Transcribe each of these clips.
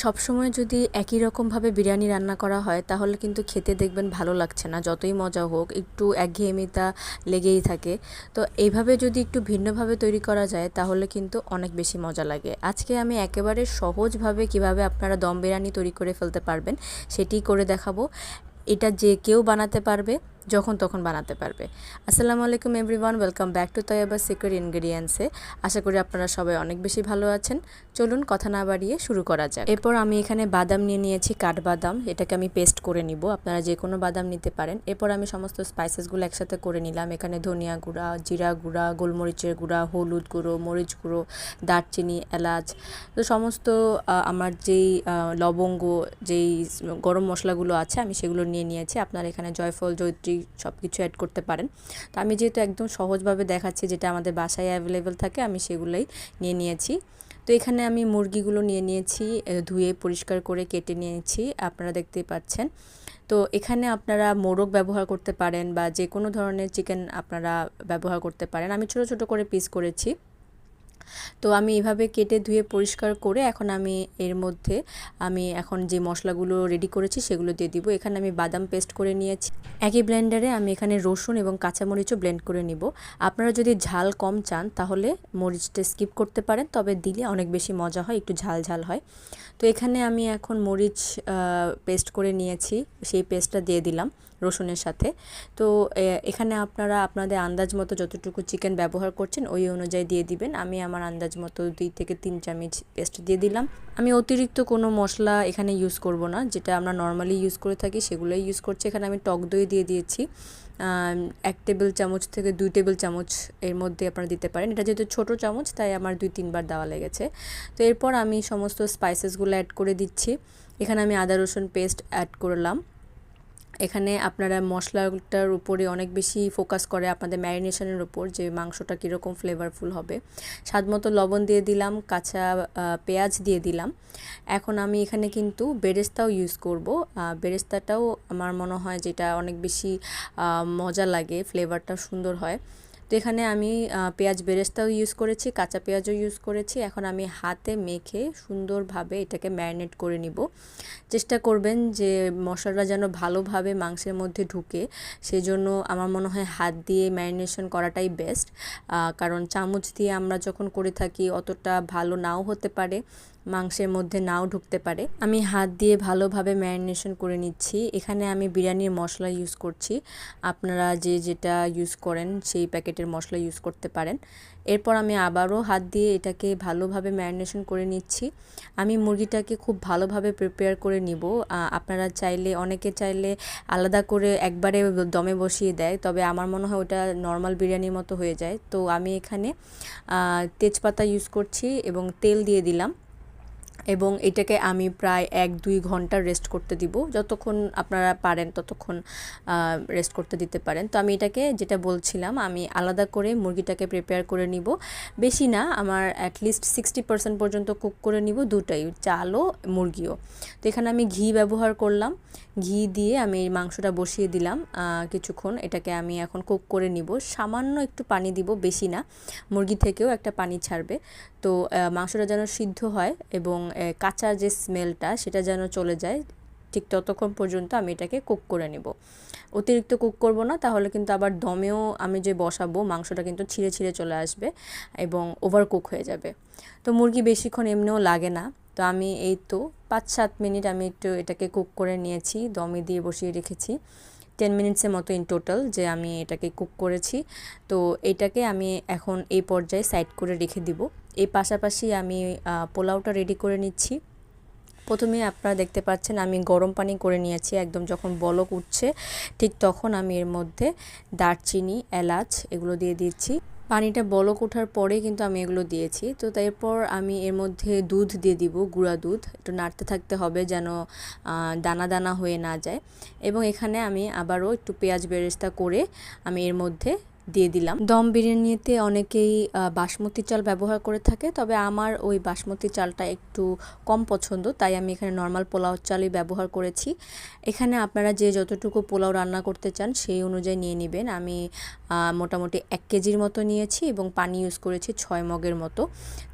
সবসময় যদি একই রকমভাবে বিরিয়ানি রান্না করা হয় তাহলে কিন্তু খেতে দেখবেন ভালো লাগছে না, যতই মজা হোক একটু একঘেয়েমিতা লেগেই থাকে। তো এইভাবে যদি একটু ভিন্নভাবে তৈরি করা যায় তাহলে কিন্তু অনেক বেশি মজা লাগে। আজকে আমি একেবারে সহজভাবে কিভাবে আপনারা দম বিরিয়ানি তৈরি করে ফেলতে পারবেন সেটি করে দেখাবো। এটা যে কেউ বানাতে পারবে, যখন তখন বানাতে পারবে। আসসালামু আলাইকুম everyone, welcome back to Taiyaba secret ইনগ্রেডিয়েন্টসে। আশা করি আপনারা সবাই অনেক বেশি ভালো আছেন। চলুন কথা না বাড়িয়ে শুরু করা যাক। এরপর আমি এখানে বাদাম নিয়ে নিয়েছি, কাঠবাদাম। এটাকে আমি পেস্ট করে নিব, আপনারা যে কোনো বাদাম নিতে পারেন। এরপর আমি সমস্ত স্পাইসেসগুলো একসাথে করে নিলাম। এখানে ধনিয়া গুঁড়া, জিরা গুঁড়া, গোলমরিচের গুঁড়া, হলুদ গুঁড়ো, মরিচ গুঁড়ো, দারচিনি, এলাচ, তো সমস্ত আমার যেই লবঙ্গ, যেই গরম মশলাগুলো আছে আমি সেগুলো নিয়ে নিয়েছি। আপনারা এখানে জয়ফল, জয়ত্রী সব কিছু অ্যাড করতে পারেন। তো আমি যেহেতু একদম সহজভাবে দেখাচ্ছি, যেটা আমাদের বাসায় অ্যাভেলেবেল থাকে, আমি সেগুলোই নিয়ে নিয়েছি। তো এখানে আমি মুরগিগুলো নিয়ে নিয়েছি, ধুয়ে পরিষ্কার করে কেটে নিয়েছি, আপনারা দেখতেই পাচ্ছেন। তো এখানে আপনারা মোরগ ব্যবহার করতে পারেন বা যে কোনো ধরনের চিকেন আপনারা ব্যবহার করতে পারেন। আমি ছোট ছোট করে পিস করেছি। তো আমি এভাবে কেটে ধুয়ে পরিষ্কার করে এখন আমি এর মধ্যে এখন যে মশলাগুলো রেডি করেছি সেগুলো দিয়ে দিব। এখানে আমি বাদাম পেস্ট করে নিয়েছি। একই ব্লেন্ডারে আমি এখানে রসুন এবং কাঁচামরিচও ব্লেন্ড করে নিব। আপনারা যদি ঝাল কম চান তাহলে মরিচটা স্কিপ করতে পারেন, তবে দিলে অনেক বেশি মজা হয়, একটু ঝাল ঝাল হয়। তো এখানে আমি এখন মরিচ পেস্ট করে নিয়েছি, সেই পেস্টটা দিয়ে দিলাম রসুনের সাথে। তো এখানে আপনারা আপনাদের আন্দাজ মতো যতটুকু চিকেন ব্যবহার করছেন ওই অনুযায়ী দিয়ে দিবেন। আমি আমার আন্দাজ মতো 2 থেকে 3 চামচ পেস্ট দিয়ে দিলাম। আমি অতিরিক্ত কোনো মশলা এখানে ইউজ করব না, যেটা আমরা নর্মালি ইউজ করে থাকি সেগুলোই ইউজ করছি। এখানে আমি টক দই দিয়ে দিয়েছি 1 টেবিল চামচ থেকে 2 টেবিল চামচ এর মধ্যে আপনারা দিতে পারেন। এটা যেহেতু ছোটো চামচ তাই আমার 2-3 বার দেওয়া লেগেছে। তো এরপর আমি সমস্ত স্পাইসেসগুলো অ্যাড করে দিচ্ছি। এখানে আমি আদা রসুন পেস্ট অ্যাড করলাম। এখানে আপনারা মশলাটার উপরে অনেক বেশি ফোকাস করে আপনাদের ম্যারিনেশনের উপর, যে মাংসটা কীরকম ফ্লেভারফুল হবে। স্বাদমতো লবণ দিয়ে দিলাম, কাঁচা পেঁয়াজ দিয়ে দিলাম। এখন আমি এখানে কিন্তু বেরেস্তাও ইউজ করব। বেরেস্তাটাও আমার মনে হয় যেটা অনেক বেশি মজা লাগে, ফ্লেভারটা সুন্দর হয়। তো এখানে আমি পেঁয়াজ বেরেস্তাও ইউজ করেছি, কাঁচা পেঁয়াজও ইউজ করেছি। এখন আমি হাতে মেখে সুন্দরভাবে এটাকে ম্যারিনেট করে নিব। চেষ্টা করবেন যে মশলাটা যেন ভালোভাবে মাংসের মধ্যে ঢুকে, সেজন্য আমার মনে হয় হাত দিয়ে ম্যারিনেশন করাটাই বেস্ট। কারণ চামচ দিয়ে আমরা যখন করে থাকি অতটা ভালো নাও হতে পারে, মাংসের মধ্যে নাও ঢুকতে পারে। আমি হাত দিয়ে ভালোভাবে ম্যারিনেশন করে নিচ্ছি। এখানে আমি বিরিয়ানির মশলা ইউজ করছি, আপনারা যে যেটা ইউজ করেন সেই প্যাকেটের মশলা ইউজ করতে পারেন। এরপর আমি আবারও হাত দিয়ে এটাকে ভালোভাবে ম্যারিনেশন করে নিচ্ছি। আমি মুরগিটাকে খুব ভালোভাবে প্রিপেয়ার করে নিব। আপনারা চাইলে, অনেকে চাইলে আলাদা করে একবারে দমে বসিয়ে দেয়, তবে আমার মনে হয় ওটা নর্মাল বিরিয়ানির মতো হয়ে যায়। তো আমি এখানে তেজপাতা ইউজ করছি এবং তেল দিয়ে দিলাম, এবং এটাকে আমি প্রায় 1-2 ঘন্টা রেস্ট করতে দিব। যতক্ষণ আপনারা পারেন ততক্ষণ রেস্ট করতে দিতে পারেন। তো আমি এটাকে, যেটা বলছিলাম, আমি আলাদা করে মুরগিটাকে প্রিপেয়ার করে নিব। বেশি না, আমার অ্যাটলিস্ট 60% পর্যন্ত কুক করে নিব, দুটাই, চালও মুরগিও। তো এখানে আমি ঘি ব্যবহার করলাম। ঘি দিয়ে আমি এই মাংসটা বসিয়ে দিলাম কিছুক্ষণ। এটাকে আমি এখন কুক করে নিব। সামান্য একটু পানি দিব, বেশি না, মুরগি থেকেও একটা পানি ছাড়বে। তো মাংসটা যেন সিদ্ধ হয় এবং কাঁচা যে স্মেলটা সেটা যেন চলে যায়, ঠিক ততক্ষণ পর্যন্ত আমি এটাকে কুক করে নেব। অতিরিক্ত কুক করব না, তাহলে কিন্তু আবার দমেও আমি যে বসাবো মাংসটা কিন্তু ছিঁড়ে ছিঁড়ে চলে আসবে এবং ওভার কুক হয়ে যাবে। তো মুরগি বেশিক্ষণ এমনিও লাগে না। তো আমি এই তো 5-7 মিনিট আমি একটু এটাকে কুক করে নিয়েছি, দমে দিয়ে বসিয়ে রেখেছি। 10 মিনিটসের মতো ইন টোটাল যে আমি এটাকে কুক করেছি। তো এটাকে আমি এখন এই পর্যায়ে সাইড করে রেখে দিব। এই পাশাপাশি আমি পোলাওটা রেডি করে নিচ্ছি। প্রথমে আপনারা দেখতে পাচ্ছেন আমি গরম পানি করে নিয়েছি, একদম যখন বলক উঠছে ঠিক তখন আমি এর মধ্যে দারচিনি, এলাচ এগুলো দিয়ে দিচ্ছি। পানিটা বলক ওঠার পরে কিন্তু আমি এগুলো দিয়েছি। তো তারপর আমি এর মধ্যে দুধ দিয়ে দিব, গুঁড়া দুধ। একটু নাড়তে থাকতে হবে যেন দানা দানা হয়ে না যায়। এবং এখানে আমি আবারও একটু পেঁয়াজ বেরেস্তা করে আমি এর মধ্যে দিয়ে দিলাম। দম বিরিয়ানিতে অনেকেই বাসমতি চাল ব্যবহার করে থাকে, তবে আমার ওই বাসমতি চালটা একটু কম পছন্দ, তাই আমি এখানে নর্মাল পোলাও চালই ব্যবহার করেছি। এখানে আপনারা যে যতটুকু পোলাও রান্না করতে চান সেই অনুযায়ী নিয়ে নেবেন। আমি মোটামুটি 1 কেজির মতো নিয়েছি এবং পানি ইউজ করেছি 6 মগের মতো।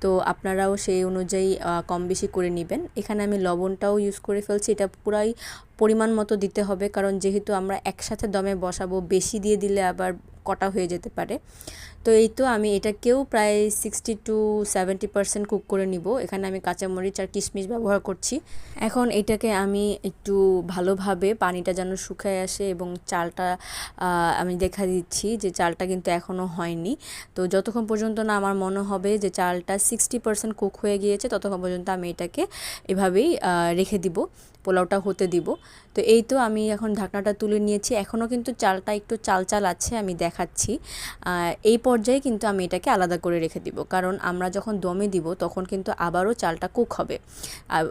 তো আপনারাও সেই অনুযায়ী কম বেশি করে নেবেন। এখানে আমি লবণটাও ইউজ করে ফেলছি, এটা পুরাই পরিমাণ মতো দিতে হবে, কারণ যেহেতু আমরা একসাথে দমে বসাবো, বেশি দিয়ে দিলে আবার কটা হয়ে যেতে পারে। তো এই তো আমি এটাকেও প্রায় 60 to 70% কুক করে নিব। এখানে আমি কাঁচামরিচ আর কিশমিশ ব্যবহার করছি। এখন এটাকে আমি একটু ভালোভাবে পানিটা যেন শুকায় আসে এবং চালটা আমি দেখা দিচ্ছি যে চালটা কিন্তু এখনও হয়নি। তো যতক্ষণ পর্যন্ত না আমার মনে হবে যে চালটা 60% কুক হয়ে গিয়েছে, ততক্ষণ পর্যন্ত আমি এটাকে এভাবেই রেখে দিব, পোলাওটা হতে দিব। তো এই তো আমি এখন ঢাকনাটা তুলে নিয়েছি। এখনও কিন্তু চালটা একটু চাল চাল আছে, আমি দেখাচ্ছি। এই পর্যায়ে কিন্তু আমি এটাকে আলাদা করে রেখে দিব, কারণ আমরা যখন দমে দিব তখন কিন্তু আবারও চালটা কুক হবে।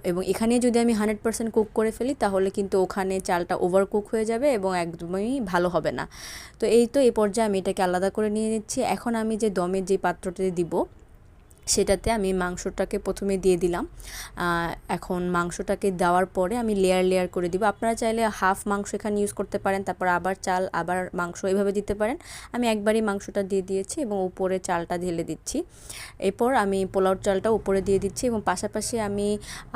এবং এখানে যদি আমি 100% কুক করে ফেলি তাহলে কিন্তু ওখানে চালটা ওভার কুক হয়ে যাবে এবং একদমই ভালো হবে না। তো এই তো এই পর্যায়ে আমি এটাকে আলাদা করে নিয়ে নিচ্ছি। এখন আমি যে দমের যে পাত্রটাতে দিব সেটাতে আমি মাংসটাকে প্রথমে দিয়ে দিলাম। এখন মাংসটাকে দেওয়ার পরে আমি লেয়ার লেয়ার করে দিব। আপনারা চাইলে হাফ মাংস এখানে ইউজ করতে পারেন, তারপর আবার চাল, আবার মাংস, এভাবে দিতে পারেন। আমি একবারই মাংসটা দিয়ে দিয়েছি এবং উপরে চালটা ঢেলে দিচ্ছি। এরপর আমি পোলাও চালটা উপরে দিয়ে দিচ্ছি এবং পাশাপাশি আমি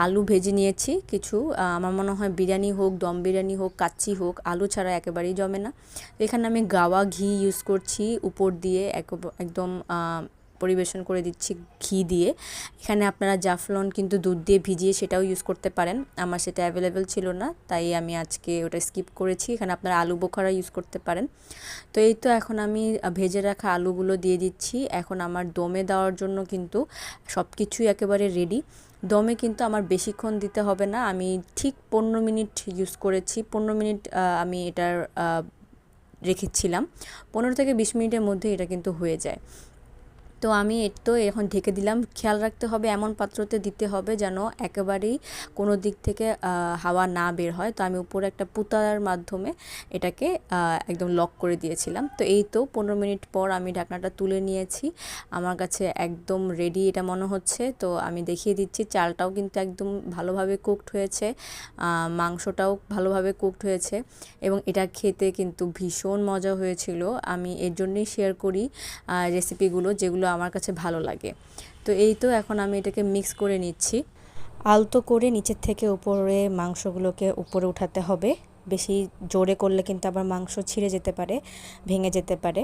আলু ভেজে নিয়েছি কিছু। আমার মনে হয় বিরিয়ানি হোক, দম বিরিয়ানি হোক, কাচ্চি হোক, আলু ছাড়া একেবারেই জমে না। এখানে আমি গাওয়া ঘি ইউজ করছি উপর দিয়ে, একদম পরিবেশন করে দিচ্ছি ঘি দিয়ে। এখানে আপনারা জাফলন কিন্তু দুধ দিয়ে ভিজিয়ে সেটাও ইউজ করতে পারেন, আমার সেটা অ্যাভেলেবেল ছিল না, তাই আমি আজকে ওটা স্কিপ করেছি। এখানে আপনারা আলু বোখারা ইউজ করতে পারেন। তো এই তো এখন আমি ভেজে রাখা আলুগুলো দিয়ে দিচ্ছি। এখন আমার দমে দেওয়ার জন্য কিন্তু সব কিছুই একেবারে রেডি। দমে কিন্তু আমার বেশিক্ষণ দিতে হবে না, আমি ঠিক 15 মিনিট ইউজ করেছি। 15 মিনিট আমি এটার রেখেছিলাম। 15 থেকে 20 মিনিটের মধ্যে এটা কিন্তু হয়ে যায়। তো আমি তো এখন ঢেকে দিলাম। খেয়াল রাখতে হবে এমন পাত্রতে দিতে হবে যেন একেবারেই কোনো দিক থেকে হাওয়া না বের হয়। তো আমি উপরে একটা পুতার মাধ্যমে এটাকে একদম লক করে দিয়েছিলাম। তো এই তো 15 মিনিট পর আমি ঢাকনাটা তুলে নিয়েছি। আমার কাছে একদম রেডি এটা মনে হচ্ছে। তো আমি দেখিয়ে দিচ্ছি, চালটাও কিন্তু একদম ভালোভাবে কুকড হয়েছে, মাংসটাও ভালোভাবে কুকড হয়েছে এবং এটা খেতে কিন্তু ভীষণ মজা হয়েছিল। আমি এর জন্যই শেয়ার করি রেসিপিগুলো যেগুলো আমার কাছে ভালো লাগে। তো এই তো এখন আমি এটাকে মিক্স করে নিচ্ছি। আলতো করে নিচের থেকে উপরে মাংসগুলোকে উপরে উঠাতে হবে। বেশি জোরে করলে কিন্তু আবার মাংস ছিঁড়ে যেতে পারে, ভেঙে যেতে পারে।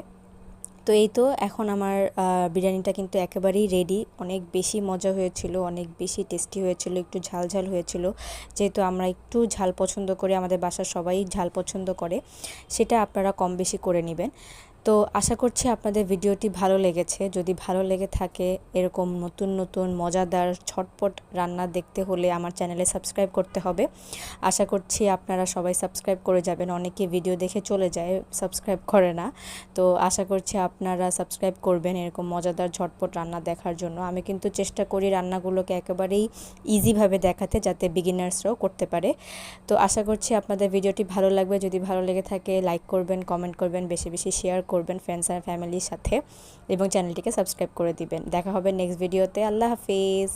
তো এই তো এখন আমার বিরিয়ানিটা কিন্তু একেবারেই রেডি। অনেক বেশি মজা হয়েছিল, অনেক বেশি টেস্টি হয়েছিল, একটু ঝাল ঝাল হয়েছিল। যেহেতু আমরা একটু ঝাল পছন্দ করি, আমাদের বাসার সবাই ঝাল পছন্দ করে, সেটা আপনারা কম বেশি করে নেবেন। তো আশা করছি আপনাদের ভিডিওটি ভালো লেগেছে। যদি ভালো লেগে থাকে এরকম নতুন নতুন মজাদার ঝটপট রান্না দেখতে হলে আমার চ্যানেলে সাবস্ক্রাইব করতে হবে। আশা করছি আপনারা সবাই সাবস্ক্রাইব করে যাবেন। অনেকে ভিডিও দেখে চলে যায়, সাবস্ক্রাইব করে না। তো আশা করছি আপনারা সাবস্ক্রাইব করবেন এরকম মজাদার ঝটপট রান্না দেখার জন্য। আমি কিন্তু চেষ্টা করি রান্নাগুলোকে একেবারেই ইজিভাবে দেখাতে, যাতে বিগিনার্সরাও করতে পারে। তো আশা করছি আপনাদের ভিডিওটি ভালো লাগবে। যদি ভালো লেগে থাকে লাইক করবেন, কমেন্ট করবেন, বেশি বেশি শেয়ার করবেন ফ্রেন্ডস আর ফ্যামিলির সাথে এবং চ্যানেলটিকে সাবস্ক্রাইব করে দিবেন। দেখা হবে নেক্সট ভিডিওতে। আল্লাহ হাফেজ।